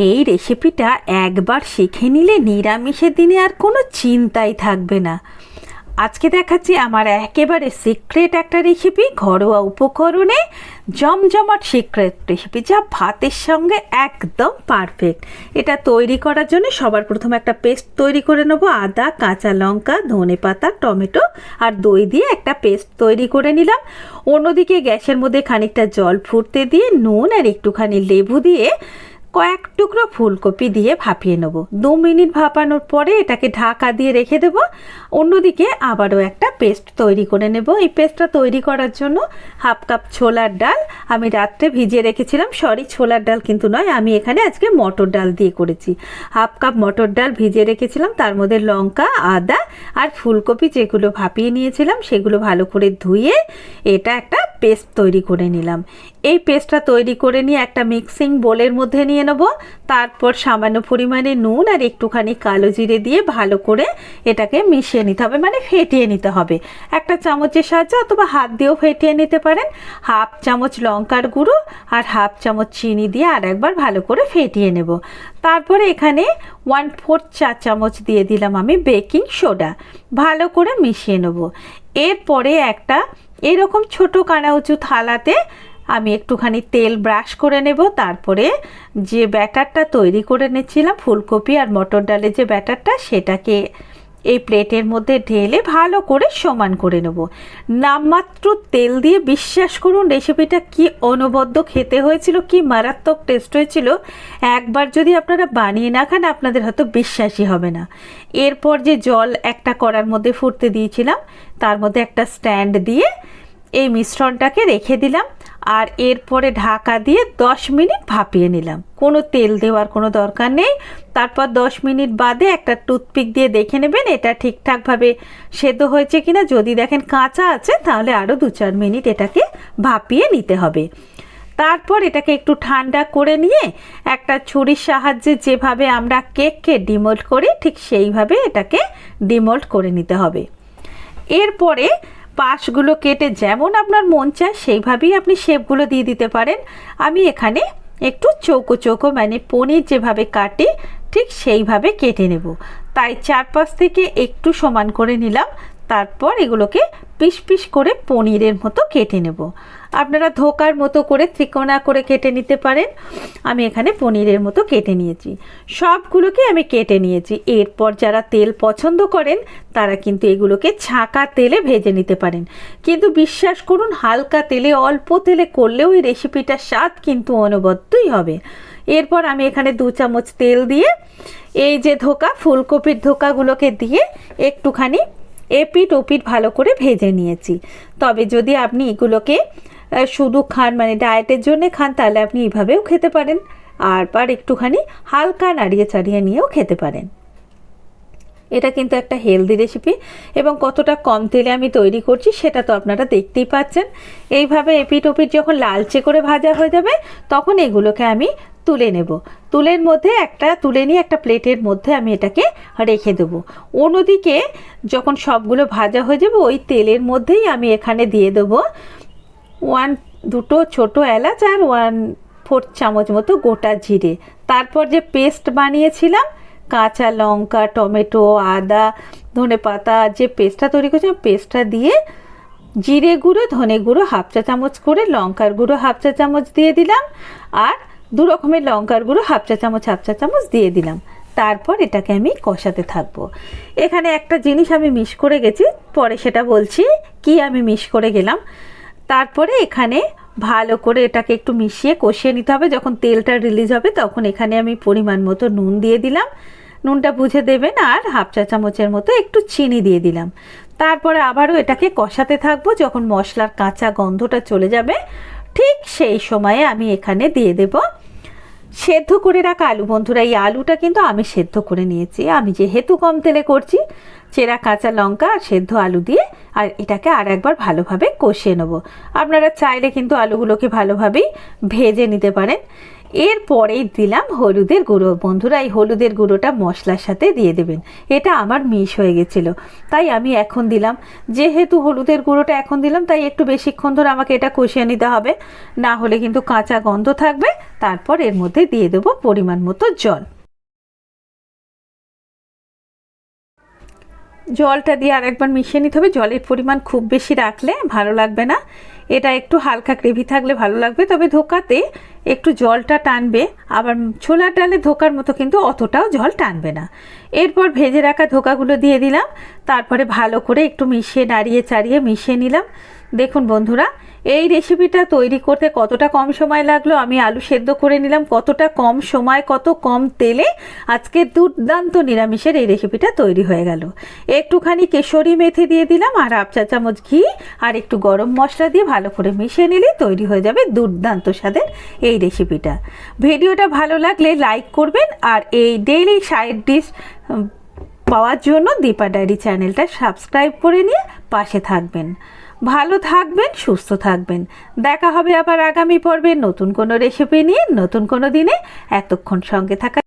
এই রেসিপিটা একবার শিখে নিলে নিরামিষের দিনে আর কোনো চিন্তাই থাকবে না। আজকে দেখাচ্ছি আমার একেবারে সিক্রেট একটা রেসিপি, ঘরোয়া উপকরণে জমজমাট সিক্রেট রেসিপি, যা ভাতের সঙ্গে একদম পারফেক্ট। এটা তৈরি করার জন্য সবার প্রথমে একটা পেস্ট তৈরি করে নেবো। আদা, কাঁচা লঙ্কা, ধনেপাতা, টমেটো আর দই দিয়ে একটা পেস্ট তৈরি করে নিলাম। অন্যদিকে গ্যাসের মধ্যে খানিকটা জল ফুটতে দিয়ে নুন আর একটুখানি লেবু দিয়ে কয়েক টুকরো ফুলকপি দিয়ে ভাপিয়ে নেব। 2 মিনিট ভাপানোর পরে এটাকে ঢাকা দিয়ে রেখে দেব। অন্যদিকে আবারও একটা পেস্ট তৈরি করে নেব। এই পেস্টটা তৈরি করার জন্য হাফ কাপ ছোলার ডাল আমি রাত্রে ভিজিয়ে রেখেছিলাম। ছোলার ডাল কিন্তু নয়, আমি এখানে আজকে মটর ডাল দিয়ে করেছি। হাফ কাপ মটর ডাল ভিজিয়ে রেখেছিলাম, তার মধ্যে লঙ্কা, আদা আর ফুলকপি যেগুলো ভাপিয়ে নিয়েছিলাম সেগুলো ভালো করে ধুয়ে এটা একটা পেস্ট তৈরি করে নিলাম। এই পেস্টটা তৈরি করে নিয়ে একটা মিক্সিং বোলের মধ্যে নিয়ে নেব। তারপর সামান্য পরিমাণে নুন আর একটুখানি কালো জিরে দিয়ে ভালো করে এটাকে মিশিয়ে নিতে হবে, মানে ফেটিয়ে নিতে হবে। একটা চামচের সাহায্যে অথবা হাত দিয়েও ফেটিয়ে নিতে পারেন। হাফ চামচ লঙ্কার গুঁড়ো আর হাফ চামচ চিনি দিয়ে আর একবার ভালো করে ফেটিয়ে নেব। তারপরে এখানে 1/4 চা চামচ দিয়ে দিলাম আমি বেকিং সোডা। ভালো করে মিশিয়ে নেব। এরপরে একটা এরকম ছোটো কানা উঁচু থালাতে আমি একটুখানি তেল ব্রাশ করে নেব। তারপরে যে ব্যাটারটা তৈরি করে নিয়েছিলাম ফুলকপি আর মটর ডালের যে ব্যাটারটা, সেটাকে এই প্লেটের মধ্যে ঢেলে ভালো করে সমান করে নেব। নামমাত্র তেল দিয়ে, বিশ্বাস করুন রেসিপিটা কি অনবদ্য খেতে হয়েছিল, কি মারাত্মক টেস্ট হয়েছিল। একবার যদি আপনারা বানিয়ে না খান আপনাদের হয়তো বিশ্বাসই হবে না। এরপর যে জল একটা কড়ার মধ্যে ফুটতে দিয়েছিলাম, তার মধ্যে একটা স্ট্যান্ড দিয়ে এই মিশ্রণটাকে রেখে দিলাম। আর এরপরে ঢাকা দিয়ে 10 মিনিট ভাপিয়ে নিলাম। কোনো তেল দেওয়ার কোনো দরকার নেই। তারপর 10 মিনিট বাদে একটা টুথপিক দিয়ে দেখে নেবেন এটা ঠিকঠাকভাবে সেদ্ধ হয়েছে কিনা। যদি দেখেন কাঁচা আছে তাহলে আরও 2-4 মিনিট এটাকে ভাপিয়ে নিতে হবে। তারপর এটাকে একটু ঠান্ডা করে নিয়ে একটা ছুরির সাহায্যে যেভাবে আমরা কেককে ডিমোল্ড করি ঠিক সেইভাবে এটাকে ডিমোল্ড করে নিতে হবে। এরপরে পাশগুলো কেটে যেমন আপনার মন চায় সেইভাবেই আপনি শেপগুলো দিয়ে দিতে পারেন। আমি এখানে একটু চৌকো চৌকো, মানে পনির যেভাবে কাটি ঠিক সেইভাবে কেটে নেব। তাই চারপাশ থেকে একটু সমান করে নিলাম। তারপর এগুলোকে পিস পিস করে পনিরের মতো কেটে নেব। আপনারা ধোকার মতো করে ত্রিকোণা করে কেটে নিতে পারেন। আমি এখানে পনিরের মতো কেটে নিয়েছি। সবগুলোকে আমি কেটে নিয়েছি। এরপর যারা তেল পছন্দ করেন তারা কিন্তু এগুলোকে ছাঁকা তেলে ভেজে নিতে পারেন। কিন্তু বিশ্বাস করুন হালকা তেলে, অল্প তেলে করলেও এই রেসিপিটার স্বাদ কিন্তু অনবদ্যই হবে। এরপর আমি এখানে 2 চামচ তেল দিয়ে এই যে ফুলকপির ধোকাগুলোকে দিয়ে একটুখানি এপিট ওপিট ভালো করে ভেজে নিয়েছি। তবে যদি আপনি এগুলোকে শুধু খান, মানে ডায়েটের জন্য খান, তাহলে আপনি এইভাবেও খেতে পারেন। আর একটুখানি হালকা নাড়িয়ে চাড়িয়ে নিয়েও খেতে পারেন। এটা কিন্তু একটা হেলদি রেসিপি এবং কতটা কম তেলে আমি তৈরি করছি সেটা তো আপনারা দেখতেই পাচ্ছেন। এইভাবে এপিট ওপিট যখন লালচে করে ভাজা হয়ে যাবে তখন এগুলোকে আমি তুলে নেব। তুলে নিয়ে একটা প্লেটের মধ্যে আমি এটাকে রেখে দেবো। অন্যদিকে যখন সবগুলো ভাজা হয়ে যাবে ওই তেলের মধ্যেই আমি এখানে দিয়ে দেবো 2 ছোটো এলাচ আর 1/4 চামচ মতো গোটা জিরে। তারপর যে পেস্ট বানিয়েছিলাম কাঁচা লঙ্কা, টমেটো, আদা, ধনেপাতা, যে পেস্টটা তৈরি করেছিলাম পেস্টটা দিয়ে জিরে গুঁড়ো, ধনে গুঁড়ো হাফ চা চামচ করে, লঙ্কার গুঁড়ো হাফ চা চামচ দিয়ে দিলাম আর 2 রকমের লঙ্কার গুঁড়ো হাফ চা চামচ দিয়ে দিলাম। তারপর এটাকে আমি কষাতে থাকবো। এখানে একটা জিনিস আমি মিস করে গেছি, পরে সেটা বলছি কি আমি মিস করে গেলাম। তারপরে এখানে ভালো করে এটাকে একটু মিশিয়ে কষিয়ে নিতে হবে। যখন তেলটা রিলিজ হবে তখন এখানে আমি পরিমাণ মতো নুন দিয়ে দিলাম। নুনটা বুঝে দেবেন। আর হাফ চা চামচের মতো একটু চিনি দিয়ে দিলাম। তারপরে আবারও এটাকে কষাতে থাকবো। যখন মশলার কাঁচা গন্ধটা চলে যাবে ঠিক সেই সময়ে আমি এখানে দিয়ে দেব সেদ্ধ করে রাখা আলু। বন্ধুরা, এই আলুটা কিন্তু আমি সেদ্ধ করে নিয়েছি। আমি যেহেতু কম তেলে করছি, চেরা কাঁচা লঙ্কা আর সেদ্ধ আলু দিয়ে আর এটাকে আর একবার ভালোভাবে কষিয়ে নেব। আপনারা চাইলে কিন্তু আলুগুলোকে ভালোভাবেই ভেজে নিতে পারেন। এরপরেই দিলাম হলুদের গুঁড়ো। বন্ধুরা, এই হলুদের গুঁড়োটা মশলার সাথে দিয়ে দেবেন, এটা আমার মিস হয়ে গেছিলো, তাই আমি এখন দিলাম। যেহেতু হলুদের গুঁড়োটা এখন দিলাম, তাই একটু বেশিক্ষণ ধরে আমাকে এটা কষিয়ে নিতে হবে, না হলে কিন্তু কাঁচা গন্ধ থাকবে। তারপর এর মধ্যে দিয়ে দেবো পরিমাণ মতো জল। জলটা দিয়ে আরেকবার মিশিয়ে নিতে হবে। জলের পরিমাণ খুব বেশি রাখলে ভালো লাগবে না, এটা একটু হালকা গ্রেভি থাকলে ভালো লাগবে। তবে ধোকাতে একটু জলটা টানবে, আবার ছোলার ডালে ধোকার মতো কিন্তু অতটাও জল টানবে না। এরপর ভেজে রাখা ধোকাগুলো দিয়ে দিলাম, তারপরে ভালো করে একটু মিশিয়ে নাড়িয়ে চাড়িয়ে মিশিয়ে নিলাম। দেখুন বন্ধুরা, এই রেসিপিটা তৈরি করতে কতটা কম সময় লাগলো। আমি আলু সেদ্ধ করে নিলাম, কতটা কম সময় কত কম তেলে আজকে দুর্দান্ত নিরামিষের এই রেসিপিটা তৈরি হয়ে গেল। একটুখানি কেশরি মেথি দিয়ে দিলাম, আর 1 চা চামচ ঘি আর একটু গরম মশলা দিয়ে ভালো করে মিশিয়ে নিলেই তৈরি হয়ে যাবে দুর্দান্ত স্বাদের এই রেসিপিটা। ভিডিওটা ভালো লাগলে লাইক করবেন, আর এই ডেইলি সাইড ডিশ পাওয়ার জন্য দীপা ডায়েরি চ্যানেলটা সাবস্ক্রাইব করে নিয়ে পাশে থাকবেন। ভালো থাকবেন, সুস্থ থাকবেন। দেখা হবে আবার আগামী পর্বে নতুন কোনো রেসিপি নিয়ে, নতুন কোনো দিনে। এতক্ষণ সঙ্গে থাকা